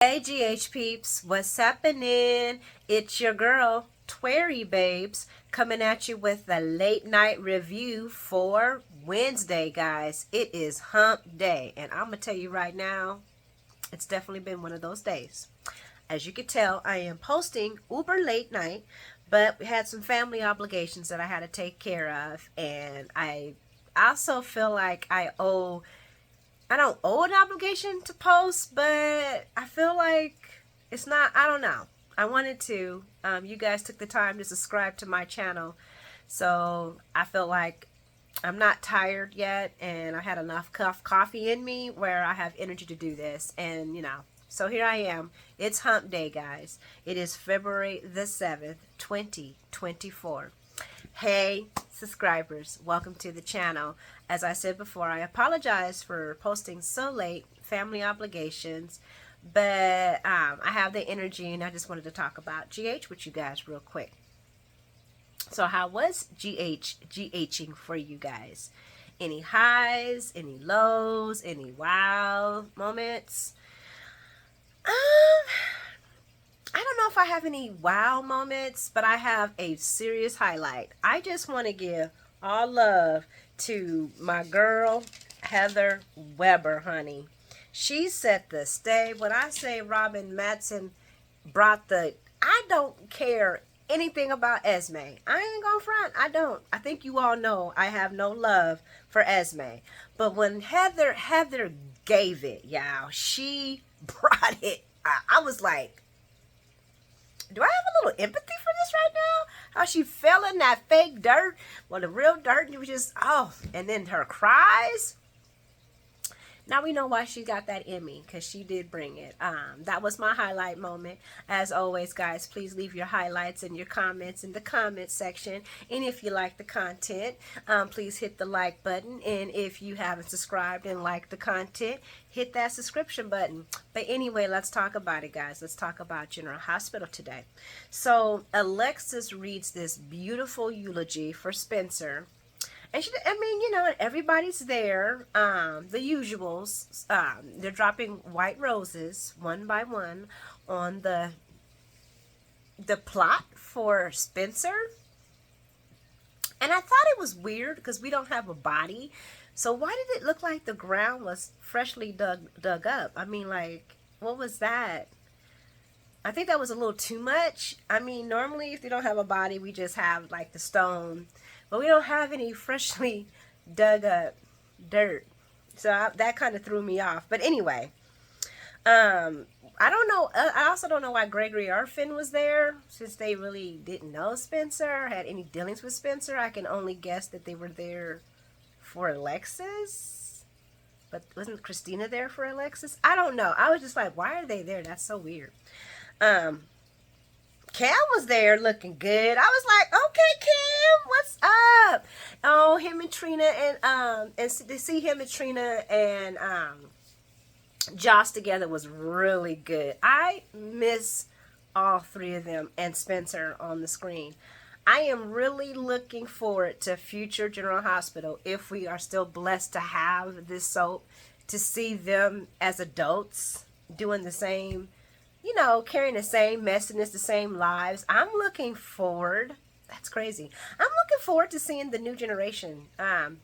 Hey GH peeps, what's happening? It's your girl, Twary Babes, coming at you with the late night review for Wednesday, guys. It is hump day, and I'm gonna tell you right now, it's definitely been one of those days. As you can tell, I am posting uber late night, but we had some family obligations that I had to take care of, and I also feel like I don't owe an obligation to post, but I feel like it's not, I don't know. I wanted to. You guys took the time to subscribe to my channel. So I feel like I'm not tired yet, and I had enough coffee in me where I have energy to do this. And, so here I am. It's hump day, guys. It is February the 7th, 2024. Hey, subscribers, welcome to the channel. As I said before, I apologize for posting so late, family obligations, but I have the energy and I just wanted to talk about GH with you guys real quick. So how was GHing for you guys? Any highs, any lows, any wow moments? I don't know if I have any wow moments, but I have a serious highlight. I just want to give all love to my girl, Heather Weber, honey. She set the stage. When I say Robin Matson brought I don't care anything about Esme. I ain't gonna front. I don't. I think you all know I have no love for Esme. But when Heather gave it, y'all, she brought it. I was like, do I have a little empathy for this right now? How she fell in that fake dirt? Well, the real dirt, was just, and then her cries. Now we know why she got that Emmy, because she did bring it. That was my highlight moment. As always, guys, please leave your highlights and your comments in the comment section. And if you like the content, please hit the like button. And if you haven't subscribed and liked the content, hit that subscription button. But anyway, let's talk about it, guys. Let's talk about General Hospital today. So Alexis reads this beautiful eulogy for Spencer. And everybody's there. The usuals. They're dropping white roses one by one on the plot for Spencer. And I thought it was weird because we don't have a body. So why did it look like the ground was freshly dug up? I mean, like, what was that? I think that was a little too much. I mean, normally if you don't have a body, we just have like the stone. But we don't have any freshly dug up dirt. So that kind of threw me off. But anyway, I don't know. I also don't know why Gregory Orphan was there, since they really didn't know Spencer, had any dealings with Spencer. I can only guess that they were there for Alexis. But wasn't Christina there for Alexis? I don't know. I was just like, why are they there? That's so weird. Cam was there looking good. I was like, okay, Cam, what's up? Oh, him and Trina and to see him and Trina and Josh together was really good. I miss all three of them and Spencer on the screen. I am really looking forward to future General Hospital, if we are still blessed to have this soap, to see them as adults doing the same, carrying the same messiness, the same lives. I'm looking forward. That's crazy. I'm looking forward to seeing the new generation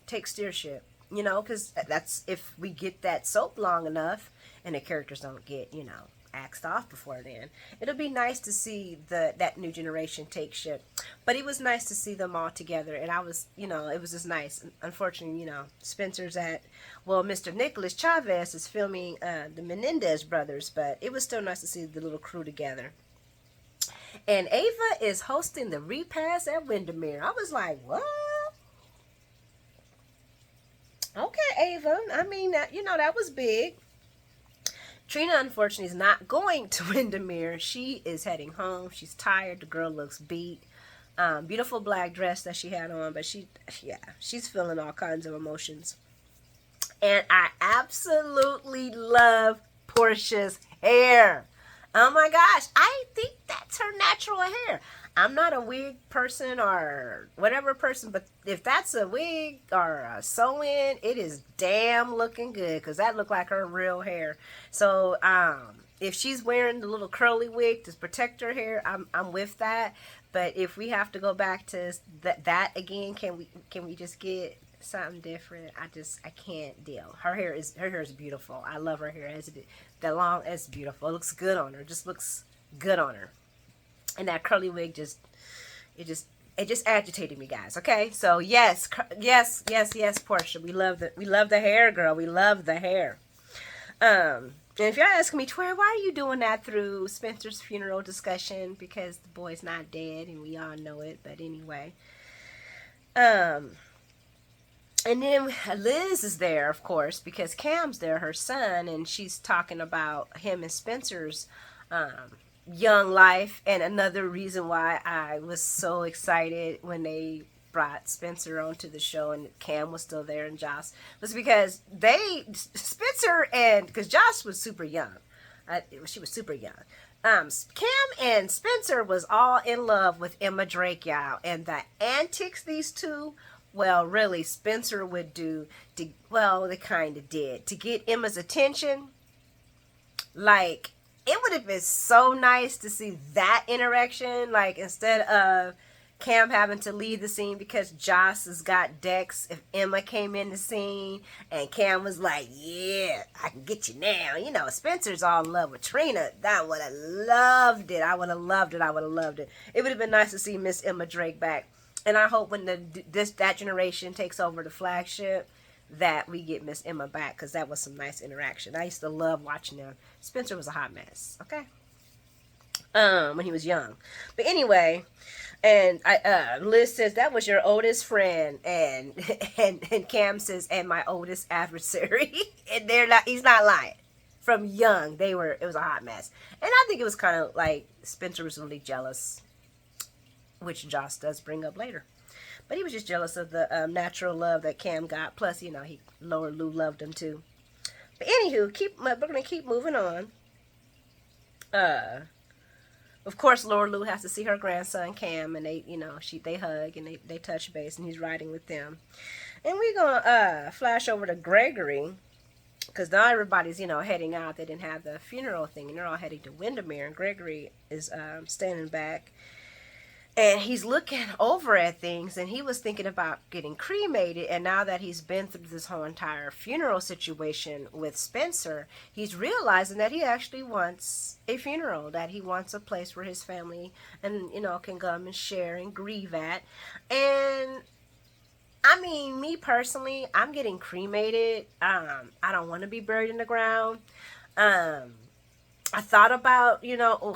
take steership, because that's if we get that soap long enough and the characters don't get, axed off before then. It'll be nice to see that new generation take ship. But it was nice to see them all together, and I was, it was just nice. Unfortunately, Spencer's Mr. Nicholas Chavez is filming the Menendez brothers, but it was still nice to see the little crew together. And Ava is hosting the repast at Windermere. I was like, what? Okay, Ava. I mean, that was big. Trina, unfortunately, is not going to Windermere. She is heading home. She's tired. The girl looks beat. Beautiful black dress that she had on, but she's feeling all kinds of emotions. And I absolutely love Portia's hair. Oh my gosh, I think that's her natural hair. I'm not a wig person or whatever person, but if that's a wig or a sew-in, it is damn looking good, because that looked like her real hair. So if she's wearing the little curly wig to protect her hair, I'm with that. But if we have to go back to that again, can we just get something different? I can't deal. Her hair is beautiful. I love her hair. That long, it's beautiful. It looks good on her. It just looks good on her. And that curly wig it just it just agitated me, guys. Okay, so yes, yes, Portia. We love the hair, girl. We love the hair. And if y'all asking me, Troy, why are you doing that through Spencer's funeral discussion? Because the boy's not dead, and we all know it. But anyway, um, and then Liz is there, of course, because Cam's there, her son, and she's talking about him and Spencer's young life. And another reason why I was so excited when they brought Spencer onto the show and Cam was still there and Josh was because Spencer and because Josh was super young. She was super young. Cam and Spencer was all in love with Emma Drake, y'all, and the antics these two, well, really, Spencer would do well, they kind of did to get Emma's attention. Like, it would have been so nice to see that interaction, like, instead of Cam having to leave the scene because Joss has got Dex. If Emma came in the scene and Cam was like, yeah, I can get you now. You know, Spencer's all in love with Trina. That would have loved it. I would have loved it. I would have loved it. It would have been nice to see Miss Emma Drake back. And I hope when that generation takes over the flagship that we get Miss Emma back, because that was some nice interaction. I used to love watching them. Spencer was a hot mess. Okay. When he was young. But anyway, and Liz says that was your oldest friend, and and Cam says, and my oldest adversary. And he's not lying. From young, it was a hot mess. And I think it was kind of like Spencer was really jealous, which Joss does bring up later. But he was just jealous of the natural love that Cam got. Plus, you know, Laura Lou loved him too. But anywho, we're gonna keep moving on. Of course, Laura Lou has to see her grandson Cam, and they hug and they touch base, and he's riding with them. And we're gonna flash over to Gregory, because now everybody's heading out. They didn't have the funeral thing, and they're all heading to Windermere. And Gregory is standing back, and he's looking over at things, and he was thinking about getting cremated. And now that he's been through this whole entire funeral situation with Spencer, he's realizing that he actually wants a funeral, that he wants a place where his family and can come and share and grieve at. And I mean, me personally, I'm getting cremated. I don't want to be buried in the ground. I thought about,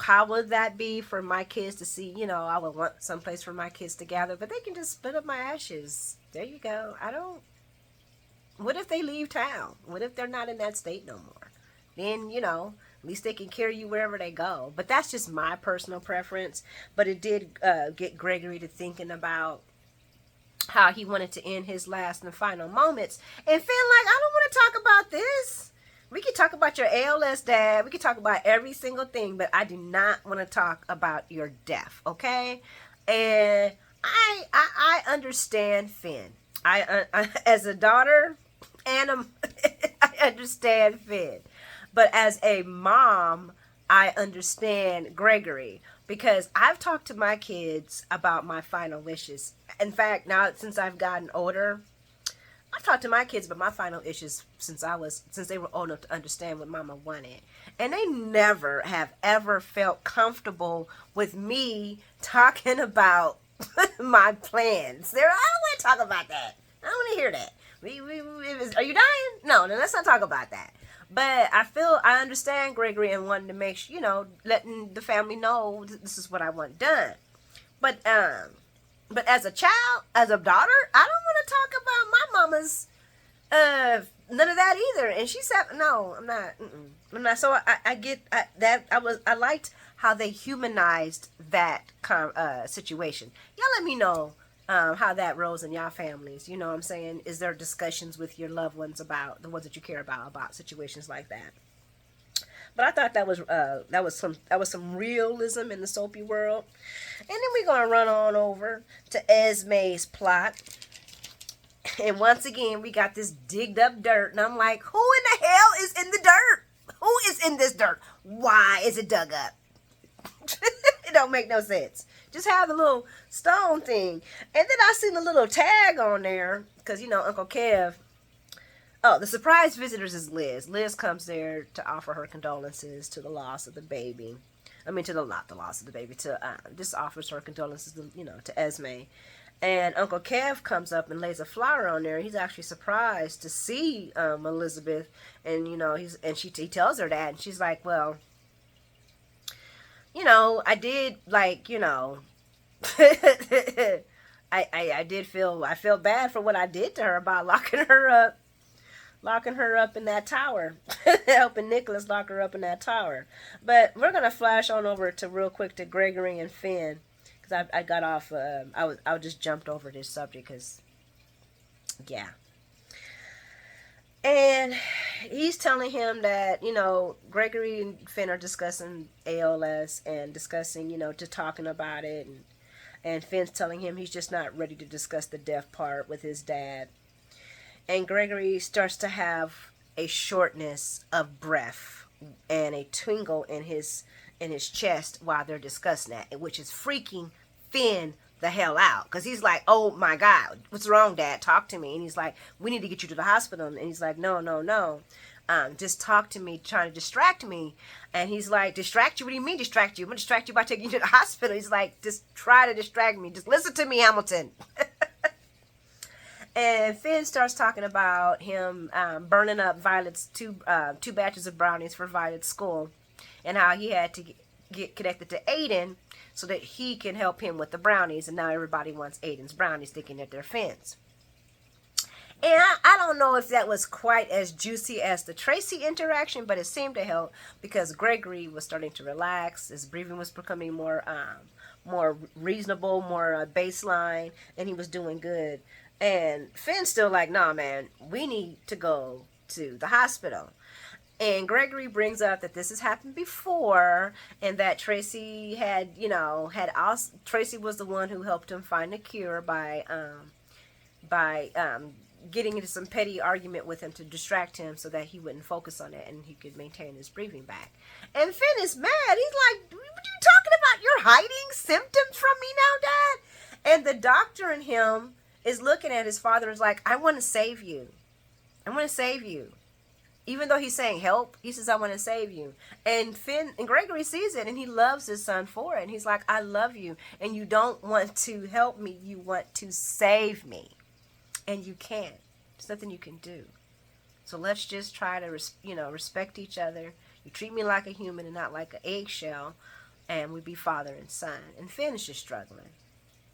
how would that be for my kids to see, I would want someplace for my kids to gather, but they can just split up my ashes. There you go. What if they leave town? What if they're not in that state no more? Then, at least they can carry you wherever they go. But that's just my personal preference. But it did get Gregory to thinking about how he wanted to end his last and final moments. And feeling like, I don't want to talk about this. We can talk about your ALS, Dad. We can talk about every single thing, but I do not want to talk about your death, okay? And I understand Finn. I as a daughter, and I understand Finn. But as a mom, I understand Gregory, because I've talked to my kids about my final wishes. In fact, now since I've gotten older, I've talked to my kids about my final issues since they were old enough to understand what Mama wanted. And they never have ever felt comfortable with me talking about my plans. I don't want to talk about that. I don't want to hear that. Are you dying? No, let's not talk about that. But I understand Gregory and wanting to make sure, letting the family know this is what I want done. But as a child, as a daughter, I don't want to talk about my mama's none of that either. And she said, no, I'm not. I'm not. So I get that. I liked how they humanized that situation. Y'all let me know how that rolls in y'all families. You know what I'm saying? Is there discussions with your loved ones about the ones that you care about situations like that? But I thought that was some realism in the soapy world. And then we're gonna run on over to Esme's plot. And once again, we got this digged up dirt, and I'm like, who in the hell is in the dirt? Who is in this dirt? Why is it dug up? It don't make no sense. Just have the little stone thing. And then I seen a little tag on there because, Uncle Kev. Oh, the surprise visitors is Liz. Liz comes there to offer her condolences to the loss of the baby. I mean, not the loss of the baby, to just offers her condolences, to Esme. And Uncle Kev comes up and lays a flower on there. He's actually surprised to see Elizabeth, and he tells her that, and she's like, well, I did I felt bad for what I did to her about locking her up in that tower, helping Nicholas lock her up in that tower. But we're gonna flash on over to real quick to Gregory and Finn, because I got off. I just jumped over this subject because, yeah. And he's telling him that Gregory and Finn are discussing ALS and discussing just talking about it, and Finn's telling him he's just not ready to discuss the death part with his dad. And Gregory starts to have a shortness of breath and a tingle in his chest while they're discussing that, which is freaking Finn the hell out, because he's like, oh my God, what's wrong, Dad? Talk to me. And he's like, we need to get you to the hospital. And he's like, no. Just talk to me, trying to distract me. And he's like, distract you? What do you mean distract you? I'm going to distract you by taking you to the hospital. He's like, just try to distract me. Just listen to me, Hamilton. And Finn starts talking about him burning up Violet's two batches of brownies for Violet's school, and how he had to get connected to Aiden so that he can help him with the brownies. And now everybody wants Aiden's brownies, thinking that they're Finn's. And I don't know if that was quite as juicy as the Tracy interaction, but it seemed to help because Gregory was starting to relax. His breathing was becoming more reasonable, more baseline, and he was doing good. And Finn's still like, nah, man, we need to go to the hospital. And Gregory brings up that this has happened before, and that Tracy Tracy was the one who helped him find a cure by getting into some petty argument with him to distract him so that he wouldn't focus on it and he could maintain his breathing back. And Finn is mad. He's like, what are you talking about? You're hiding symptoms from me now, Dad? And the doctor in him is looking at his father and is like, I want to save you. I want to save you. Even though he's saying help, he says, I want to save you. And Gregory sees it, and he loves his son for it. And he's like, I love you, and you don't want to help me. You want to save me. And you can't. There's nothing you can do. So let's just try to, respect each other. You treat me like a human and not like an eggshell, and we be father and son. And Finn is just struggling.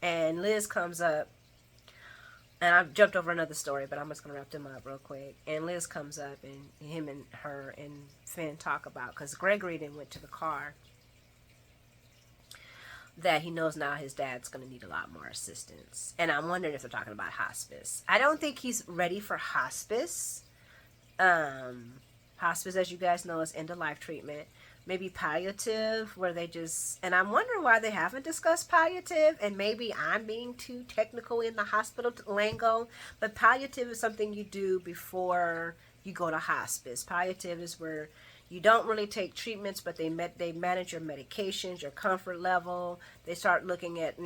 And Liz comes up. And I've jumped over another story, but I'm just going to wrap them up real quick. And Liz comes up, and him and her and Finn talk about, because Gregory then went to the car, that he knows now his dad's going to need a lot more assistance. And I'm wondering if they're talking about hospice. I don't think he's ready for hospice. Hospice, as you guys know, is end-of-life treatment. Maybe palliative, where they just... And I'm wondering why they haven't discussed palliative, and maybe I'm being too technical in the hospital lingo, but palliative is something you do before you go to hospice. Palliative is where you don't really take treatments, but they manage your medications, your comfort level. They start looking at,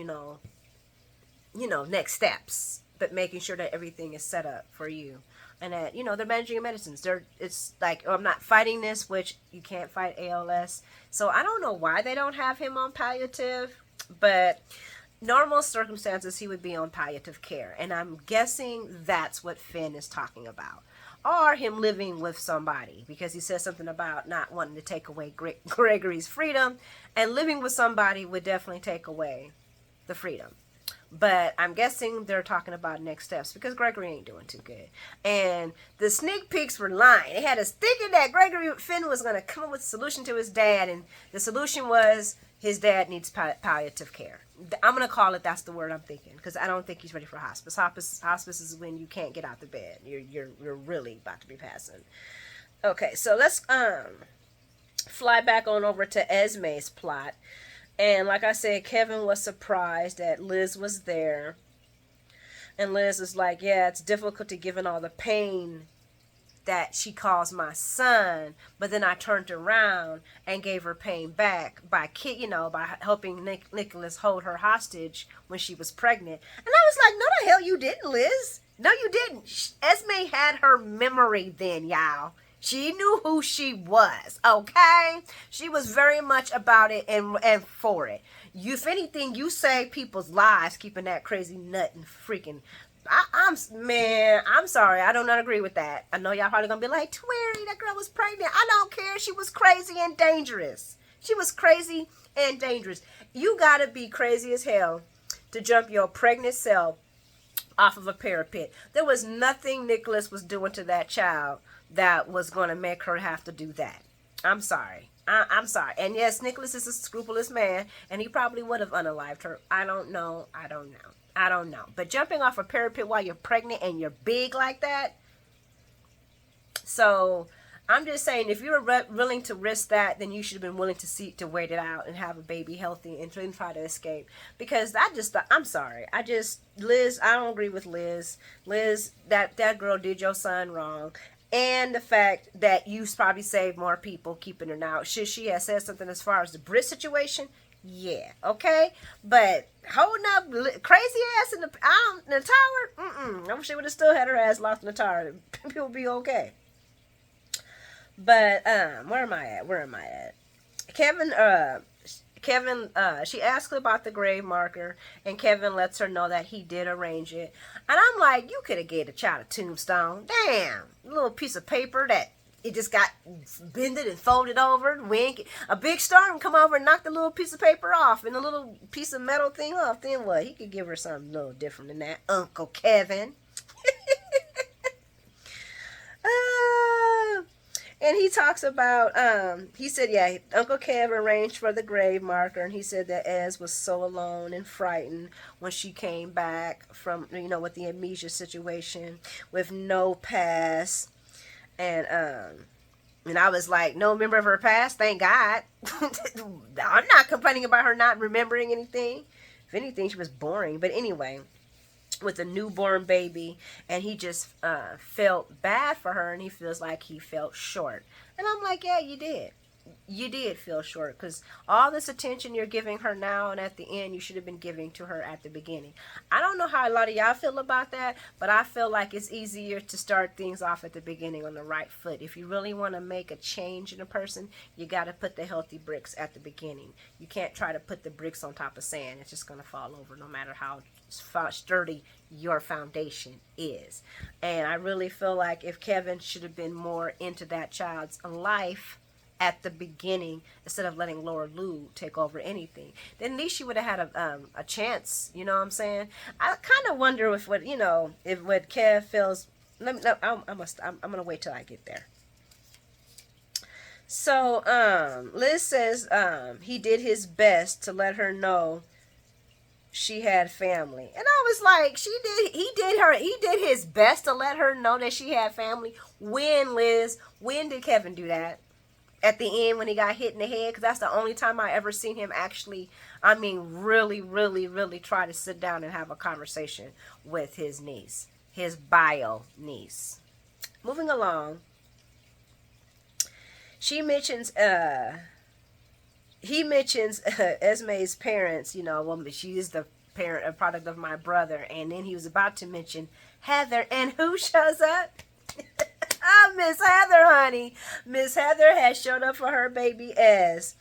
next steps, but making sure that everything is set up for you. And that, they're managing your medicines. It's like, I'm not fighting this, which you can't fight ALS. So I don't know why they don't have him on palliative, but normal circumstances, he would be on palliative care. And I'm guessing that's what Finn is talking about. Or him living with somebody, because he says something about not wanting to take away Gregory's freedom. And living with somebody would definitely take away the freedom. But I'm guessing they're talking about next steps, because Gregory ain't doing too good. And the sneak peeks were lying. They had us thinking that Finn was going to come up with a solution to his dad. And the solution was his dad needs palliative care. I'm going to call it, that's the word I'm thinking, because I don't think he's ready for hospice. Hospice is when you can't get out the bed. You're really about to be passing. Okay, so let's fly back on over to Esme's plot. And like I said, Kevin was surprised that Liz was there. And Liz is like, yeah, it's difficult given all the pain that she calls my son, but then I turned around and gave her pain back by by helping Nicholas hold her hostage when she was pregnant. And I was like, no, the hell you didn't, Liz. No, you didn't. Esme had her memory then, y'all. She knew who she was, okay? She was very much about it and for it. If anything, you saved people's lives keeping that crazy nut and freaking... I'm sorry. I do not agree with that. I know y'all probably gonna be like, Twary, that girl was pregnant. I don't care. She was crazy and dangerous. She was crazy and dangerous. You gotta be crazy as hell to jump your pregnant self off of a parapet. There was nothing Nicholas was doing to that child that was going to make her have to do that. I'm sorry. I'm sorry. And yes, Nicholas is a scrupulous man, and he probably would have unalived her. I don't know. But jumping off a parapet while you're pregnant and you're big like that. So I'm just saying, if you're willing to risk that, then you should have been willing to wait it out and have a baby healthy and then try to escape. Because I'm sorry. Liz, I don't agree with Liz. Liz, that girl did your son wrong. And the fact that you probably saved more people keeping her now. Should she have said something as far as the Brit situation? Yeah, okay? But holding up crazy ass in the tower? I wish they would have still had her ass locked in the tower. People would be okay. But, where am I at? Kevin, she asks about the grave marker, and Kevin lets her know that he did arrange it. And I'm like, you could have gave the child a tombstone. Damn, a little piece of paper that it just got bended and folded over. Wink, a big storm come over and knock the little piece of paper off and a little piece of metal thing off. Then what? He could give her something a little different than that, Uncle Kevin. And he talks about, he said, yeah, Uncle Kev arranged for the grave marker, and he said that Ez was so alone and frightened when she came back from, with the amnesia situation, with no past, and I was like, no member of her past, thank God. I'm not complaining about her not remembering anything. If anything, she was boring, but anyway, with a newborn baby, and he just felt bad for her, and he feels like he felt short. And I'm like, yeah, you did feel short, because all this attention you're giving her now and at the end, you should have been giving to her at the beginning. I don't know how a lot of y'all feel about that, but I feel like it's easier to start things off at the beginning on the right foot. If you really want to make a change in a person, you got to put the healthy bricks at the beginning. You can't try to put the bricks on top of sand. It's just going to fall over no matter how sturdy your foundation is. And I really feel like if Kevin should have been more into that child's life at the beginning instead of letting Laura Lou take over anything, then at least she would have had a chance. You know what I'm saying? I kind of wonder if what Kev feels. I'm gonna wait till I get there. So Liz says he did his best to let her know she had family. And I was like, he did his best to let her know that she had family. When, Liz? When did Kevin do that? At the end when he got hit in the head? Because that's the only time I ever seen him actually, really, really, really try to sit down and have a conversation with his niece. His bio niece. Moving along. He mentions Esme's parents, she is the a product of my brother, and then he was about to mention Heather, and who shows up? Miss Heather, honey. Miss Heather has showed up for her baby Ez.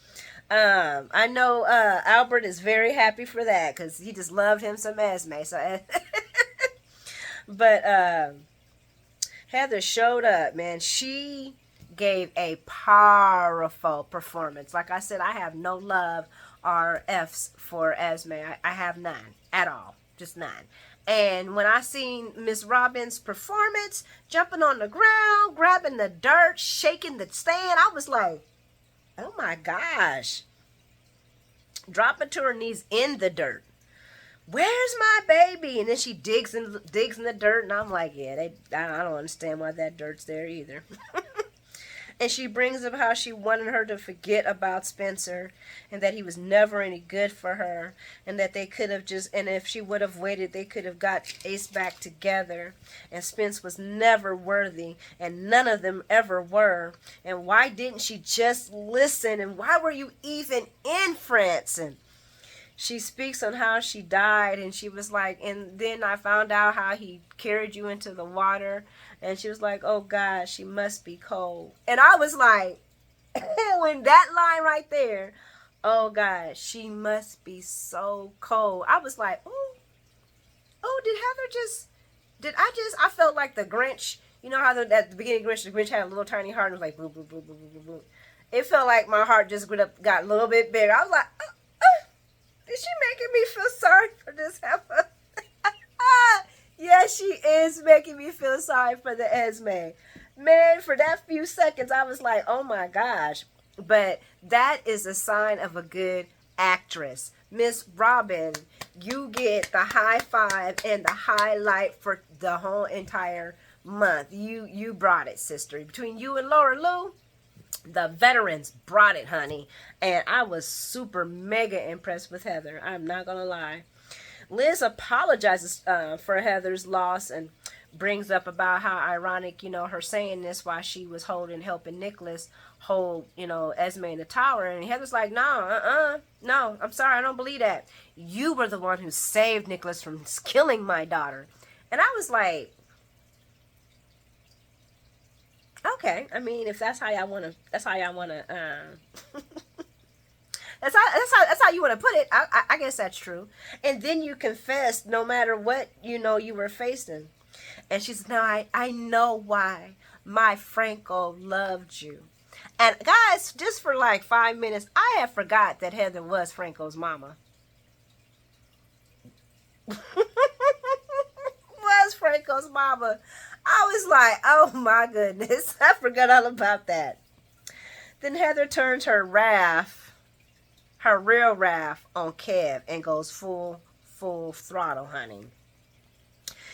I know Albert is very happy for that because he just loved him some Esme. So, but Heather showed up, man. She gave a powerful performance. Like I said, I have no love or F's for Esme. I have none at all. Just none. And when I seen Miss Robbins' performance, jumping on the ground, grabbing the dirt, shaking the stand, I was like, oh my gosh. Dropping to her knees in the dirt. Where's my baby? And then she digs in the dirt, and I'm like, yeah, I don't understand why that dirt's there either. And she brings up how she wanted her to forget about Spencer and that he was never any good for her and that they could have just, and if she would have waited, they could have got Ace back together. And Spence was never worthy and none of them ever were. And why didn't she just listen? And why were you even in France? And she speaks on how she died, and she was like, and then I found out how he carried you into the water, and she was like, oh God, she must be cold. And I was like, when that line right there, oh God, she must be so cold. I was like, oh, did Heather just, I felt like the Grinch, you know how at the beginning of the Grinch had a little tiny heart and was like, boo, boo, boo, boo, boo, boo. It felt like my heart just got a little bit bigger. I was like, is she making me feel sorry for this heifer? Yes, she is making me feel sorry for the Esme. Man, for that few seconds, I was like, oh my gosh. But that is a sign of a good actress. Miss Robin, you get the high five and the highlight for the whole entire month. You brought it, sister. Between you and Laura Lou, the veterans brought it, honey. And I was super mega impressed with Heather. I'm not going to lie. Liz apologizes for Heather's loss and brings up about how ironic, her saying this while she was helping Nicholas hold, Esme in the tower. And Heather's like, no, I'm sorry, I don't believe that. You were the one who saved Nicholas from killing my daughter. And I was like, okay, I mean, if that's how y'all want to, that's how you want to put it. I guess that's true. And then you confessed no matter what, you were facing. And she said, no, I know why my Franco loved you. And guys, just for like 5 minutes, I had forgot that Heather was Franco's mama. Was Franco's mama. I was like, oh my goodness, I forgot all about that. Then Heather turns her real wrath on Kev and goes full throttle, honey.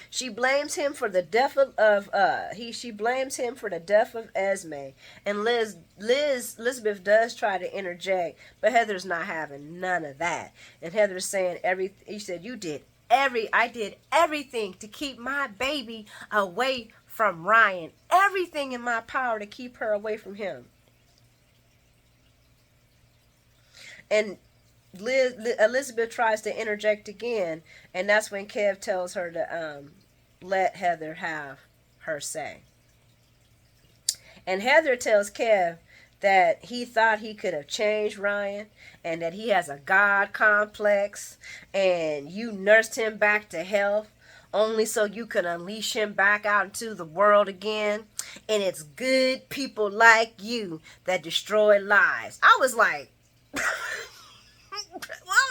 She blames him for the death she blames him for the death of Esme. And Elizabeth does try to interject, but Heather's not having none of that. And Heather's saying he said, I did everything to keep my baby away from Ryan. Everything in my power to keep her away from him. And Elizabeth tries to interject again, and that's when Kev tells her to let Heather have her say. And Heather tells Kev that he thought he could have changed Ryan and that he has a God complex and you nursed him back to health only so you could unleash him back out into the world again. And it's good people like you that destroy lives. I was like, well,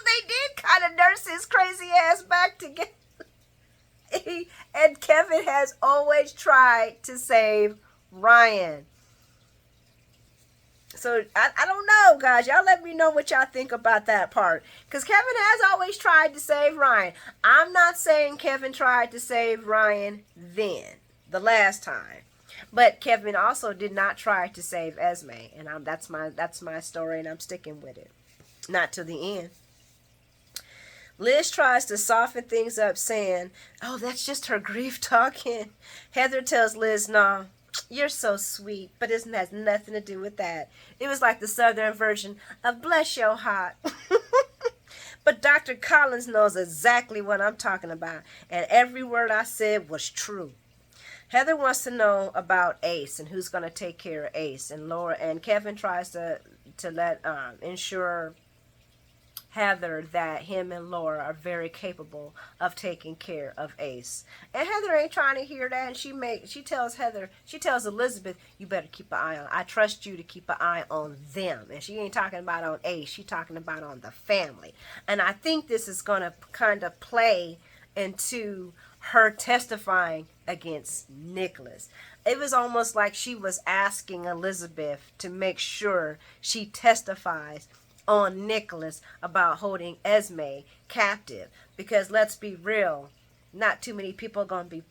they did kind of nurse his crazy ass back together. And Kevin has always tried to save Ryan. So, I don't know, guys. Y'all let me know what y'all think about that part. Because Kevin has always tried to save Ryan. I'm not saying Kevin tried to save Ryan then, the last time. But Kevin also did not try to save Esme. And that's my story, and I'm sticking with it. Not to the end. Liz tries to soften things up, saying, oh, that's just her grief talking. Heather tells Liz, no, you're so sweet, but it has nothing to do with that. It was like the southern version of bless your heart. But Dr. Collins knows exactly what I'm talking about, and every word I said was true. Heather wants to know about Ace and who's going to take care of Ace. And Laura and Kevin tries to let ensure Heather that him and Laura are very capable of taking care of Ace. And Heather ain't trying to hear that, and she tells Elizabeth, you better keep an eye on. I trust you to keep an eye on them. And she ain't talking about on Ace, she talking about on the family. And I think this is gonna kind of play into her testifying against Nicholas. It was almost like she was asking Elizabeth to make sure she testifies on Nicholas about holding Esme captive, because let's be real, not too many people are going to be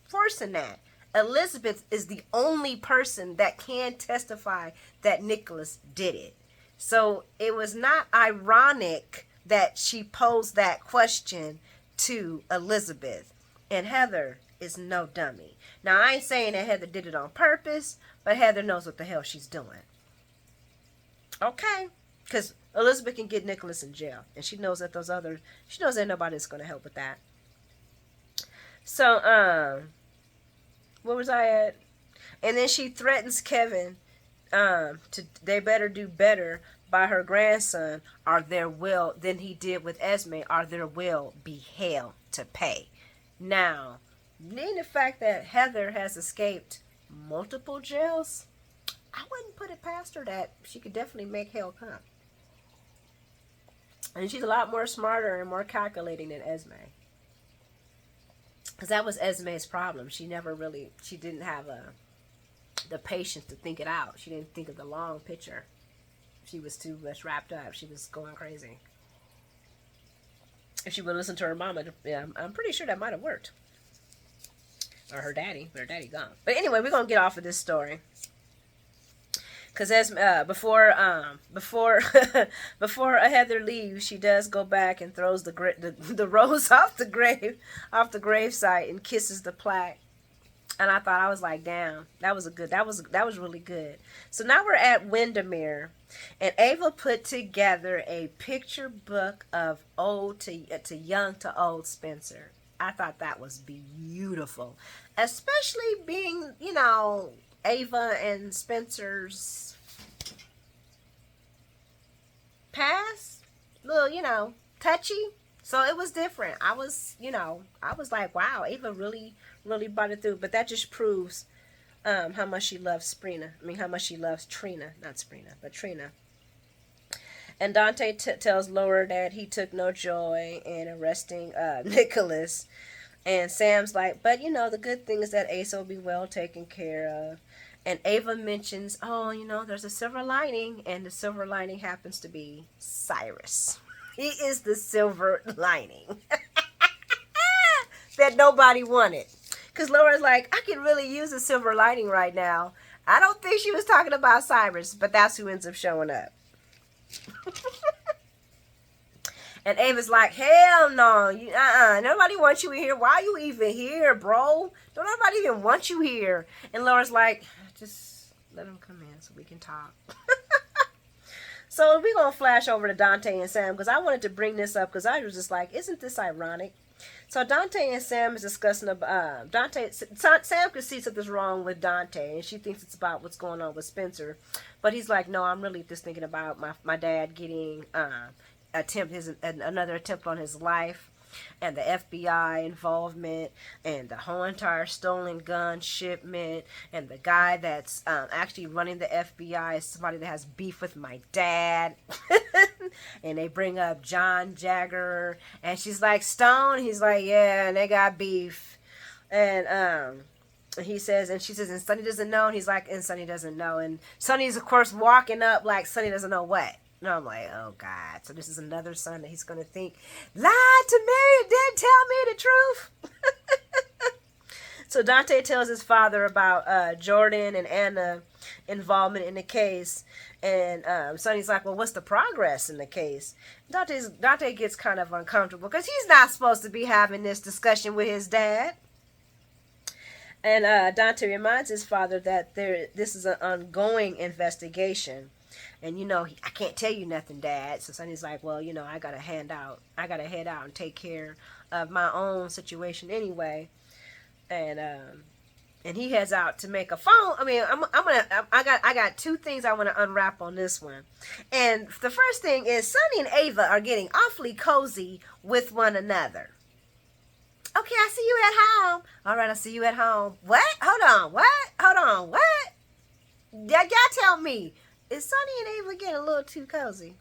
forcing that. Elizabeth is the only person that can testify that Nicholas did it. So it was not ironic that she posed that question to Elizabeth. And Heather is no dummy. Now, I ain't saying that Heather did it on purpose, but Heather knows what the hell she's doing. Okay? Because Elizabeth can get Nicholas in jail. And she knows that she knows that nobody's going to help with that. So, where was I at? And then she threatens Kevin they better do better by her grandson, or there will, than he did with Esme, or there will be hell to pay. Now, being the fact that Heather has escaped multiple jails, I wouldn't put it past her that she could definitely make hell come. And she's a lot more smarter and more calculating than Esme. Because that was Esme's problem. She didn't have the patience to think it out. She didn't think of the long picture. She was too much wrapped up. She was going crazy. If she would listen to her mama, yeah, I'm pretty sure that might have worked. Or her daddy. But her daddy gone. But anyway, we're going to get off of this story. Because before before Heather leaves, she does go back and throws the rose off the gravesite and kisses the plaque. And I was like, damn, that was really good. So now we're at Windermere, and Ava put together a picture book of old to young to old Spencer. I thought that was beautiful, especially being, Ava and Spencer's past, little, touchy. So it was different. I was like, wow, Ava really, really brought it through. But that just proves how much she loves how much she loves Trina. Not Sprina, but Trina. And Dante tells Laura that he took no joy in arresting Nicholas. And Sam's like, but the good thing is that Asa will be well taken care of. And Ava mentions, there's a silver lining. And the silver lining happens to be Cyrus. He is the silver lining that nobody wanted. Because Laura's like, I can really use a silver lining right now. I don't think she was talking about Cyrus, but that's who ends up showing up. And Ava's like, hell no, nobody wants you here. Why are you even here, bro? Don't nobody even want you here. And Laura's like, just let him come in so we can talk. So we're going to flash over to Dante and Sam, because I wanted to bring this up because I was just like, isn't this ironic? So Dante and Sam is discussing about Sam could see something's wrong with Dante, and she thinks it's about what's going on with Spencer. But he's like, no, I'm really just thinking about my dad getting another attempt on his life, and the FBI involvement, and the whole entire stolen gun shipment, and the guy that's actually running the FBI is somebody that has beef with my dad. And they bring up John Jagger, and she's like, Stone? He's like, yeah, and they got beef. And he says, and she says, and Sonny doesn't know, and he's like, and Sonny doesn't know. And Sonny's, of course, walking up like Sonny doesn't know what. And I'm like, oh, God. So this is another son that he's going to think, lied to me and didn't tell me the truth. So Dante tells his father about Jordan and Anna involvement in the case. And Sonny's like, well, what's the progress in the case? Dante gets kind of uncomfortable because he's not supposed to be having this discussion with his dad. And Dante reminds his father that this is an ongoing investigation. And, I can't tell you nothing, Dad. So Sonny's like, well, I got to head out and take care of my own situation anyway. And he heads out to make a phone. I mean, I got two things I want to unwrap on this one. And the first thing is Sonny and Ava are getting awfully cozy with one another. Okay, I see you at home. All right, I'll see you at home. What? Hold on. What? Hold on. What? Y'all tell me. Is Sonny and Ava getting a little too cozy?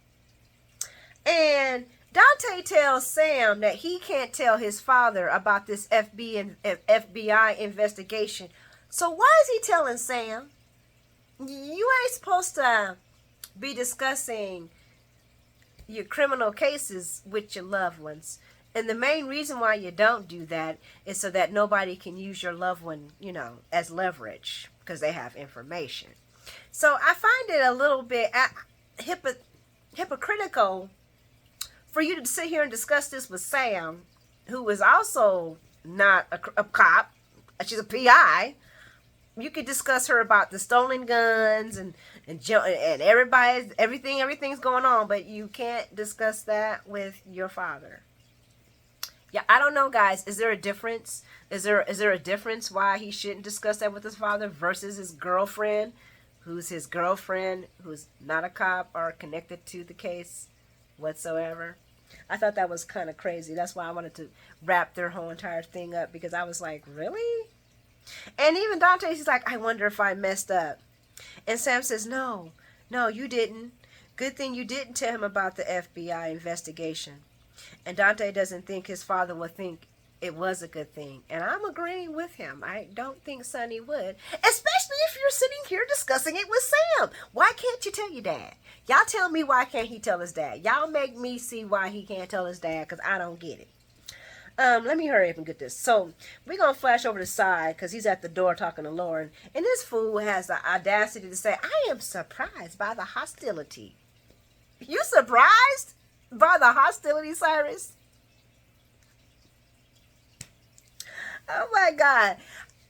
And Dante tells Sam that he can't tell his father about this FBI investigation. So why is he telling Sam? You ain't supposed to be discussing your criminal cases with your loved ones. And the main reason why you don't do that is so that nobody can use your loved one, as leverage because they have information. So I find it a little bit hypocritical for you to sit here and discuss this with Sam, who is also not a cop. She's a PI. You could discuss her about the stolen guns and everything's going on, but you can't discuss that with your father. Yeah, I don't know, guys. Is there a difference? Is there a difference why he shouldn't discuss that with his father versus his girlfriend, who's not a cop or connected to the case whatsoever? I thought that was kind of crazy. That's why I wanted to wrap their whole entire thing up, because I was like, really? And even Dante, he's like, I wonder if I messed up. And Sam says, no, you didn't. Good thing you didn't tell him about the FBI investigation. And Dante doesn't think his father would think it was a good thing. And I'm agreeing with him. I don't think Sonny would. Especially if you're sitting here discussing it with Sam. Why can't you tell your dad? Y'all tell me, why can't he tell his dad? Y'all make me see why he can't tell his dad, because I don't get it. Let me hurry up and get this. So we're going to flash over to Side, because he's at the door talking to Lauren. And this fool has the audacity to say, I am surprised by the hostility. You surprised by the hostility, Cyrus? Oh my God.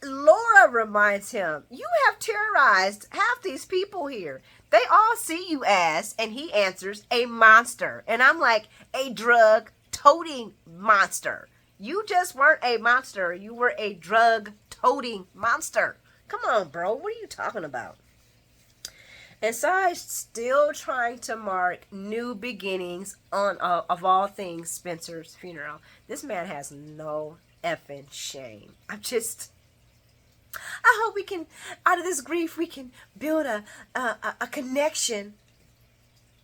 Laura reminds him, you have terrorized half these people here. They all see you as, and he answers, a monster. And I'm like, a drug-toting monster. You just weren't a monster. You were a drug-toting monster. Come on, bro. What are you talking about? And Sai's still trying to mark new beginnings on, of all things, Spencer's funeral. This man has no effing shame. I hope we can, out of this grief, we can build a connection.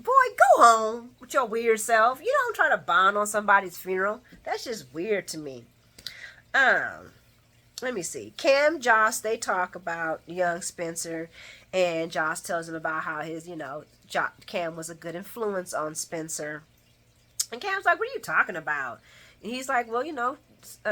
Boy, go home with your weird self. You don't try to bond on somebody's funeral. That's just weird to me. Let me see. Cam, Joss, they talk about young Spencer, and Joss tells him about how Cam was a good influence on Spencer. And Cam's like, what are you talking about? And he's like, well,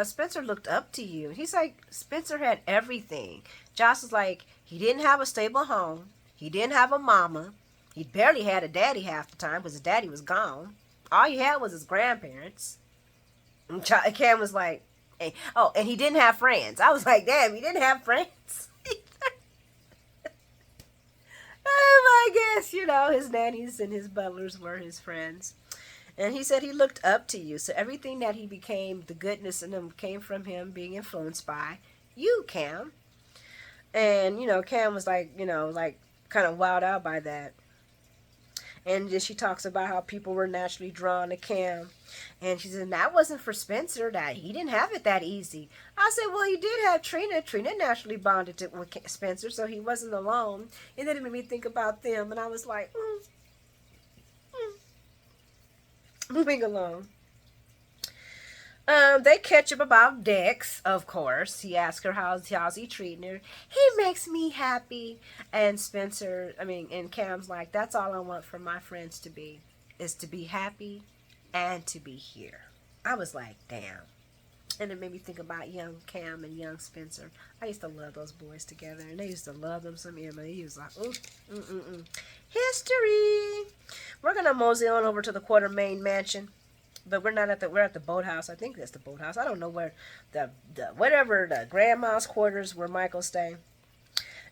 Spencer looked up to you. He's like, Spencer had everything. Joss is like, he didn't have a stable home. He didn't have a mama. He barely had a daddy half the time because his daddy was gone. All he had was his grandparents. And Cam was like, hey, oh, and he didn't have friends. I was like, damn, he didn't have friends. I guess, his nannies and his butlers were his friends. And he said he looked up to you. So everything that he became, the goodness in him, came from him being influenced by you, Cam. And, Cam was like, kind of wowed out by that. And then she talks about how people were naturally drawn to Cam. And she said, that wasn't for Spencer, that he didn't have it that easy. I said, well, he did have Trina. Trina naturally bonded with Spencer, so he wasn't alone. And then it made me think about them. And I was like, Moving along. They catch up about Dex, of course. He asks her how's he treating her. He makes me happy. And and Cam's like, that's all I want for my friends to be, is to be happy and to be here. I was like, damn. And it made me think about young Cam and young Spencer. I used to love those boys together, and they used to love them some Emma. He was like, History. We're gonna mosey on over to the Quartermain mansion, but we're not we're at the boathouse. I think that's the boathouse. I don't know where the grandma's quarters where Michael's staying.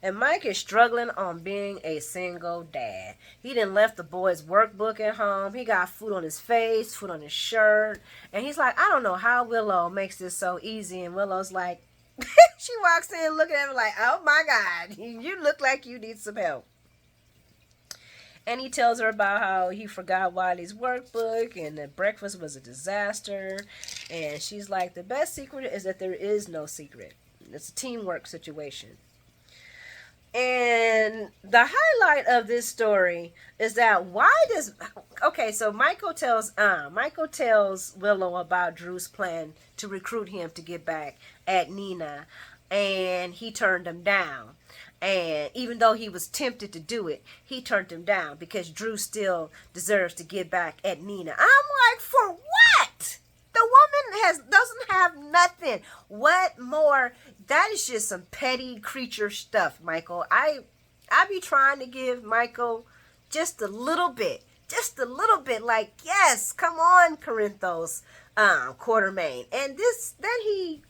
And Mike is struggling on being a single dad. He done left the boys' workbook at home. He got food on his face, food on his shirt. And he's like, I don't know how Willow makes this so easy. And Willow's like, she walks in looking at him like, oh my God, you look like you need some help. And he tells her about how he forgot Wiley's workbook and that breakfast was a disaster. And she's like, the best secret is that there is no secret. It's a teamwork situation. And the highlight of this story is that so Michael tells Willow about Drew's plan to recruit him to get back at Nina, and he turned him down. And even though he was tempted to do it, he turned him down because Drew still deserves to get back at Nina. I'm like, for what? The woman have nothing. What more? That is just some petty creature stuff, Michael. I be trying to give Michael just a little bit. Just a little bit, like, yes, come on, Corinthos, Quartermain. And then he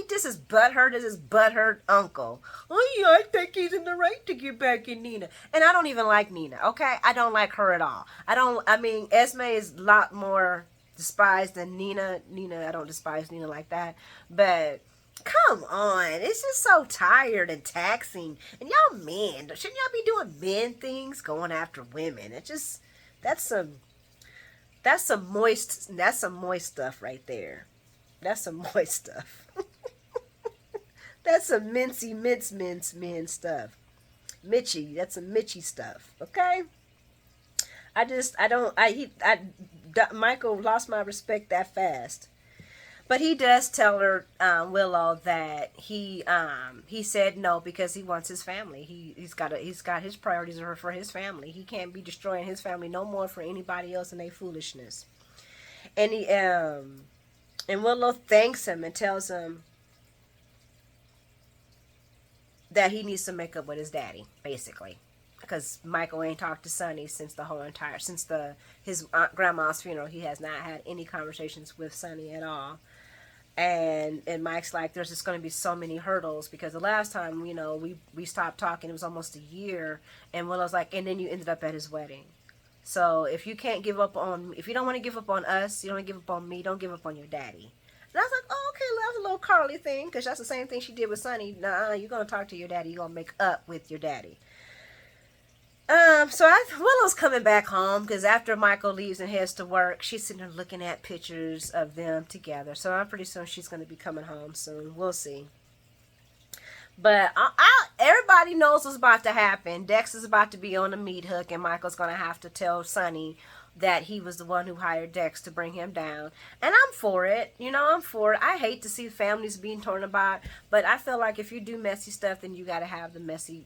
just is butthurt as his butthurt uncle. Oh yeah, I think he's in the right to get back in Nina. And I don't even like Nina, okay? I don't like her at all. I mean, Esme is a lot more despised than Nina. I don't despise Nina like that. But come on, it's just so tired and taxing. And y'all men, shouldn't y'all be doing men things, going after women? It just, that's some moist stuff right there. That's some moist stuff. That's some mince men stuff. Mitchy, that's some Mitchy stuff. Okay. Michael lost my respect that fast. But he does tell her, Willow, that he said no because he wants his family. He's got his priorities are for his family. He can't be destroying his family no more for anybody else and their foolishness. And and Willow thanks him and tells him that he needs to make up with his daddy, basically, because Michael ain't talked to Sonny since his grandma's funeral. He has not had any conversations with Sonny at all. And Mike's like, there's just going to be so many hurdles because the last time, we stopped talking, it was almost a year. And Willow's like, and then you ended up at his wedding. So if you don't want to give up on us, you don't want to give up on me, don't give up on your daddy. And I was like, oh, okay, well, that was a little Carly thing, because that's the same thing she did with Sonny. Nah, you're going to talk to your daddy. You're going to make up with your daddy. Willow's coming back home, because after Michael leaves and heads to work, she's sitting there looking at pictures of them together. So I'm pretty soon she's going to be coming home soon. We'll see. But everybody knows what's about to happen. Dex is about to be on the meat hook, and Michael's going to have to tell Sonny that he was the one who hired Dex to bring him down. And I'm for it. I'm for it. I hate to see families being torn apart, but I feel like if you do messy stuff, then you gotta have the messy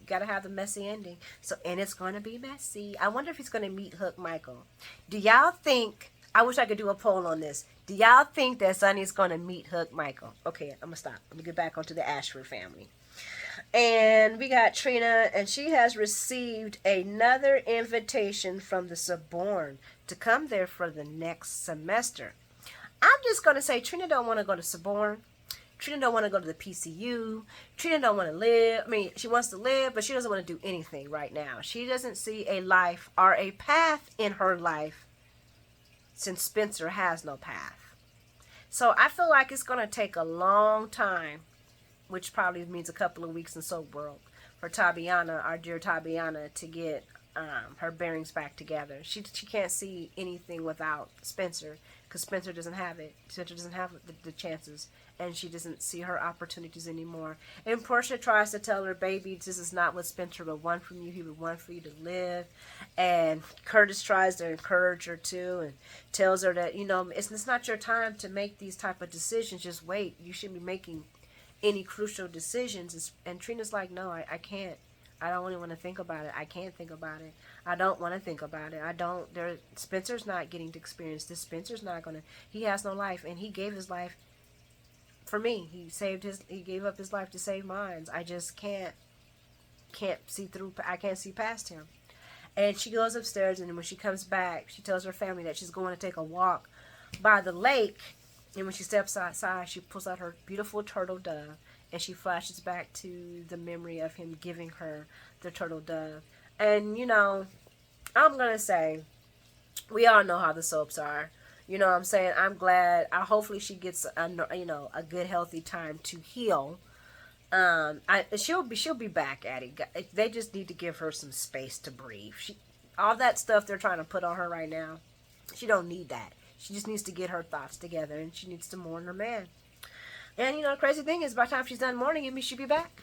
ending. So, and it's gonna be messy. I wonder if he's gonna meat hook Michael. Do y'all think, I wish I could do a poll on this. Do y'all think that Sonny's gonna meat hook Michael? Okay, I'm gonna stop. Let me get back onto the Ashford family. And we got Trina, and she has received another invitation from the Sorbonne to come there for the next semester. I'm just going to say Trina don't want to go to Sorbonne. Trina don't want to go to the PCU. Trina don't want to live. I mean, she wants to live, but she doesn't want to do anything right now. She doesn't see a life or a path in her life since Spencer has no path. So I feel like it's going to take a long time, which probably means a couple of weeks in Soap World, for Tabiana, our dear Tabiana, to get her bearings back together. She can't see anything without Spencer, because Spencer doesn't have it. Spencer doesn't have the chances, and she doesn't see her opportunities anymore. And Portia tries to tell her, baby, this is not what Spencer would want from you. He would want for you to live. And Curtis tries to encourage her too, and tells her that, it's not your time to make these type of decisions. Just wait. You shouldn't be making any crucial decisions. And Trina's like, no, I can't. I don't really want to think about it. I can't think about it. I don't want to think about it. Spencer's not getting to experience this. Spencer's not going to, he has no life, and he gave his life for me. He gave up his life to save mine. I just can't see through, I can't see past him. And she goes upstairs, and when she comes back, she tells her family that she's going to take a walk by the lake. And when she steps outside, she pulls out her beautiful turtle dove, and she flashes back to the memory of him giving her the turtle dove. And, I'm going to say, we all know how the soaps are. You know what I'm saying? I'm glad. Hopefully she gets, a good, healthy time to heal. She'll be back at it. They just need to give her some space to breathe. All that stuff they're trying to put on her right now, she don't need that. She just needs to get her thoughts together, and she needs to mourn her man. And, the crazy thing is, by the time she's done mourning him, she'll be back.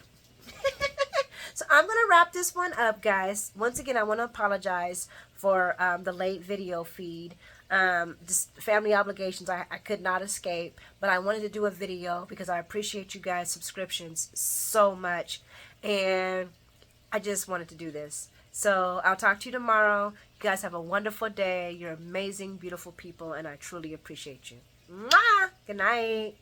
So I'm going to wrap this one up, guys. Once again, I want to apologize for the late video feed. Just family obligations, I could not escape. But I wanted to do a video because I appreciate you guys' subscriptions so much. And I just wanted to do this. So I'll talk to you tomorrow. You guys have a wonderful day. You're amazing, beautiful people, and I truly appreciate you. Mwah! Good night.